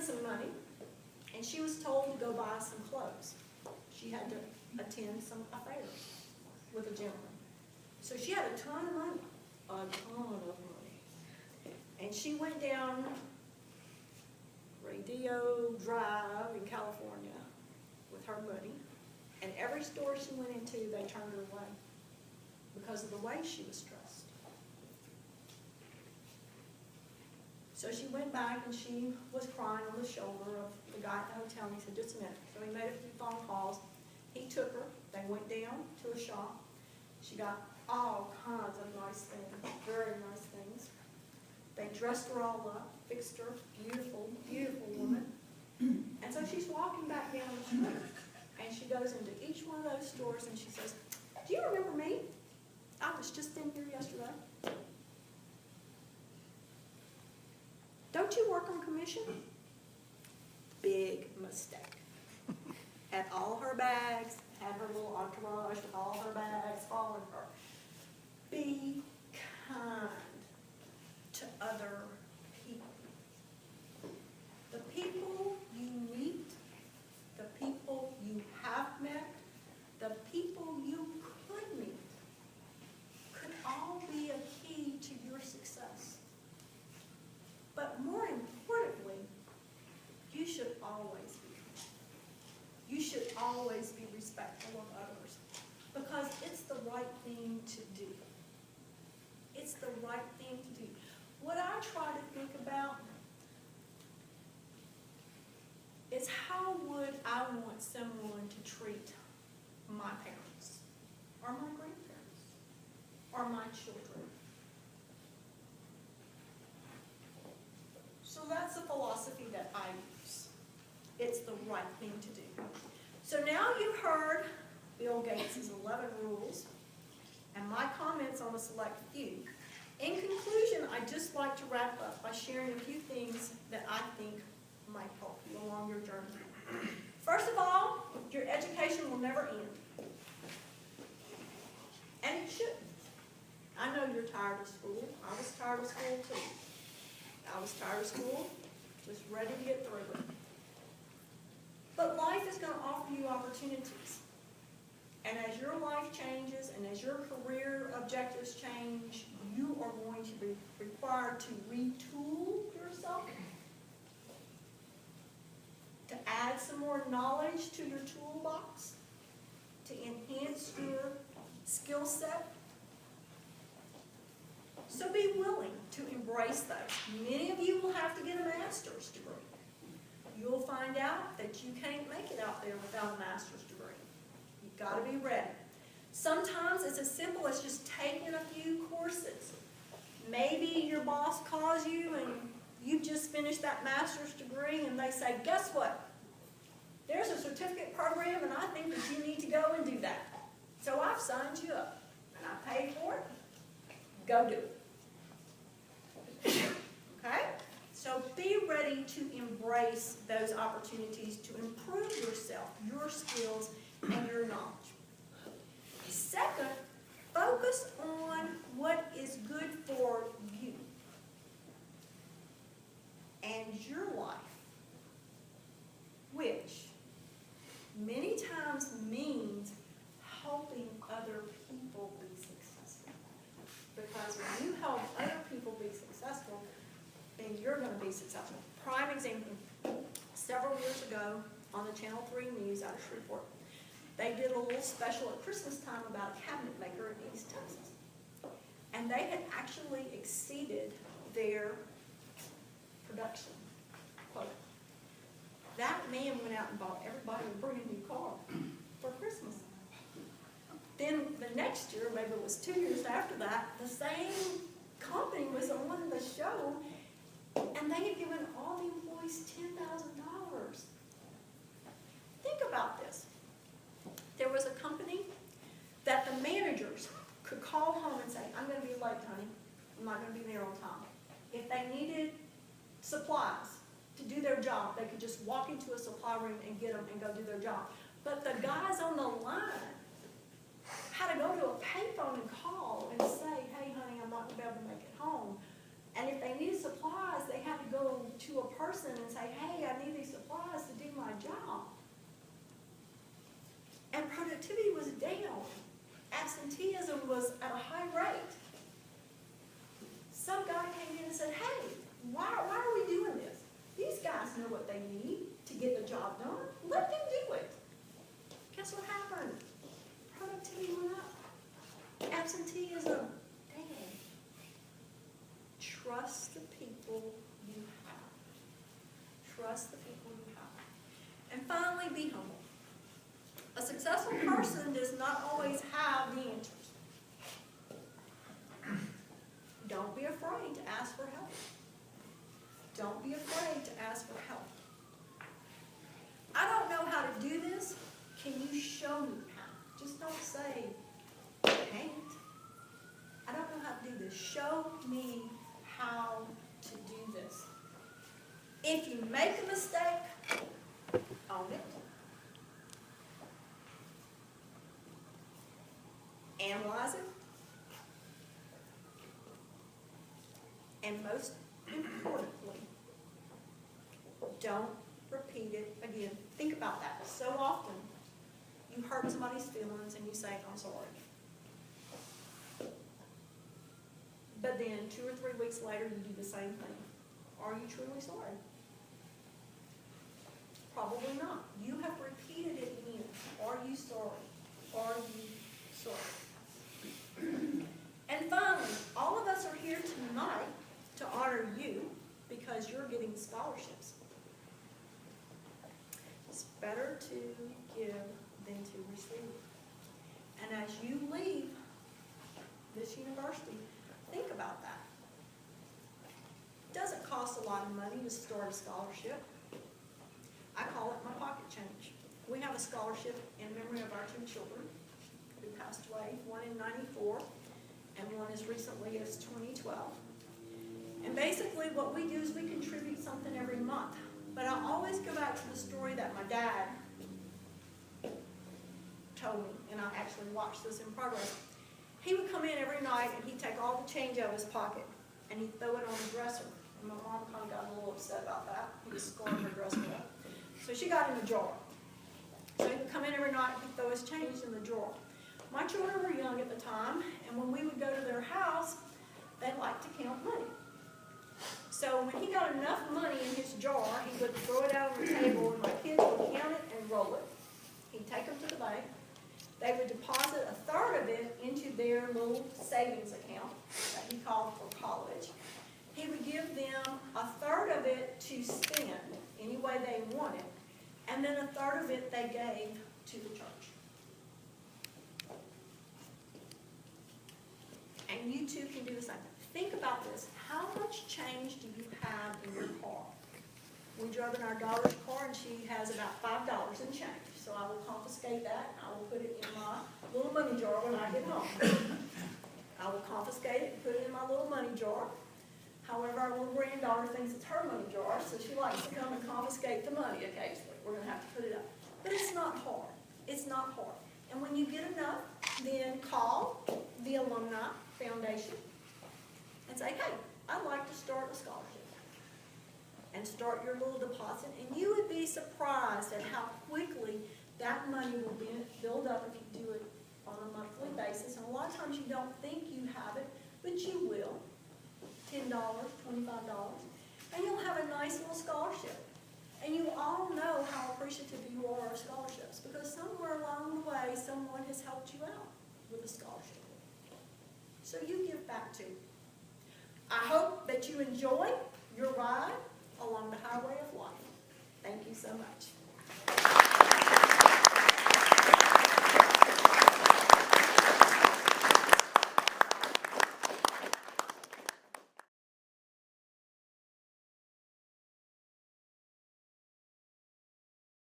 some money, and she was told to go buy some clothes. She had to attend some affairs with a gentleman. So she had a ton of money, a ton of money. And she went down Radio Drive in California with her money, and every store she went into, they turned her away because of the way she was dressed. So she went back and she was crying on the shoulder of the guy at the hotel, and he said, just a minute. So he made a few phone calls. He took her. They went down to a shop. She got all kinds of nice things, very nice things. They dressed her all up, fixed her, beautiful, beautiful woman. And so she's walking back down the street, and she goes into each one of those stores, and she says, do you remember me? I was just in here yesterday. Don't you work on commission? Big mistake. Had all her bags, had her little entourage with all her bags following her. Be kind to other people. The people you meet, the people you have met, the people you could meet, could all be a key to your success. But more importantly, you should always be kind. You should always be respectful of others, because it's the right thing to do. It's the right thing to do. What I try to think about is how would I want someone to treat my parents, or my grandparents, or my children. So that's the philosophy that I use. It's the right thing to do. So now you've heard Bill Gates' 11 rules and my comments on a select few. In conclusion, I'd just like to wrap up by sharing a few things that I think might help you along your journey. First of all, your education will never end. And it shouldn't. I know you're tired of school. I was tired of school too. I was tired of school, was ready to get through it. But life is going to offer you opportunities. And as your life changes and as your career objectives change, you are going to be required to retool yourself, to add some more knowledge to your toolbox, to enhance your skill set. So be willing to embrace those. Many of you will have to get a master's degree. You'll find out that you can't make it out there without a master's degree. You've got to be ready. Sometimes it's as simple as just taking a few courses. Maybe your boss calls you and you've just finished that master's degree and they say, guess what? There's a certificate program and I think that you need to go and do that. So I've signed you up and I paid for it. Go do it. Okay? So be ready to embrace those opportunities to improve yourself, your skills, and your knowledge. Second, focus on what is good for you and your life, which many times means helping other people be successful. Because when you help other people be successful, then you're going to be successful. Prime example, several years ago on the Channel 3 News out of Shreveport, they did a little special at Christmas time about a cabinet maker in East Texas. And they had actually exceeded their production quota. That man went out and bought everybody a brand new car for Christmas. Then the next year, maybe it was 2 years after that, the same company was on the show, and they had given all the employees $10,000. Think about this. There was a company that the managers could call home and say, I'm going to be late, honey. I'm not going to be there on time. If they needed supplies to do their job, they could just walk into a supply room and get them and go do their job. But the guys on the line had to go to a payphone and call and say, hey, honey, I'm not going to be able to make it home. And if they needed supplies, they had to go to a a person and say, hey, I need these supplies to do my job. And productivity was down. Absenteeism was at a high rate. Some guy came in and said, hey, why are we doing this? These guys know what they need to get the job done. Let them do it. Guess what happened? Productivity went up. Absenteeism down. Trust the people you have. Trust the people you have. And finally, be humble. A successful person does not always have the answers. Don't be afraid to ask for help. Don't be afraid to ask for help. I don't know how to do this. Can you show me how? Just don't say, I can't. I don't know how to do this. Show me how to do this. If you make a mistake, own it. Analyze it. And most importantly, don't repeat it again. Think about that. So often, you hurt somebody's feelings and you say, I'm sorry. But then 2 or 3 weeks later, you do the same thing. Are you truly sorry? Probably not. You have repeated it again. Are you sorry? Are you sorry? And finally, all of us are here tonight to honor you because you're getting scholarships. It's better to give than to receive. And as you leave this university, think about that. It doesn't cost a lot of money to start a scholarship. I call it my pocket change. We have a scholarship in memory of our 2 children who passed away, one in '94 and one as recently as 2012. And basically what we do is we contribute something every month. But I always go back to the story that my dad told me, and I actually watched this in progress. He would come in every night and he'd take all the change out of his pocket and he'd throw it on the dresser. And my mom kind of got a little upset about that. He was scoring her dresser up. So she got in the drawer. So he would come in every night and he'd throw his change in the drawer. My children were young at the time, and when we would go to their house, they liked to count money. So when he got enough money in his jar, he would throw it out on the table, and my kids would count it and roll it. He'd take them to the bank. They would deposit a third of it into their little savings account that he called for college. He would give them a third of it to spend any way they wanted, and then a third of it they gave to the church. And you too can do the same. Think about this. How much change do you have in your car? We drove in our daughter's car and she has about $5 in change. So I will confiscate that. I will put it in my little money jar when I get home. I will confiscate it and put it in my little money jar. However, our little granddaughter thinks it's her money jar, so she likes to come and confiscate the money occasionally. We're going to have to put it up. But it's not hard. It's not hard. And when you get enough, then call the Alumni Foundation and say, hey, I'd like to start a scholarship. And start your little deposit. And you would be surprised at how quickly that money will build up if you do it on a monthly basis. And a lot of times you don't think you have it, but you will. $10, $25. And you'll have a nice little scholarship. And you all know how appreciative you are of scholarships because somewhere along the way, someone has helped you out with a scholarship. So you give back too. I hope that you enjoy your ride along the highway of life. Thank you so much.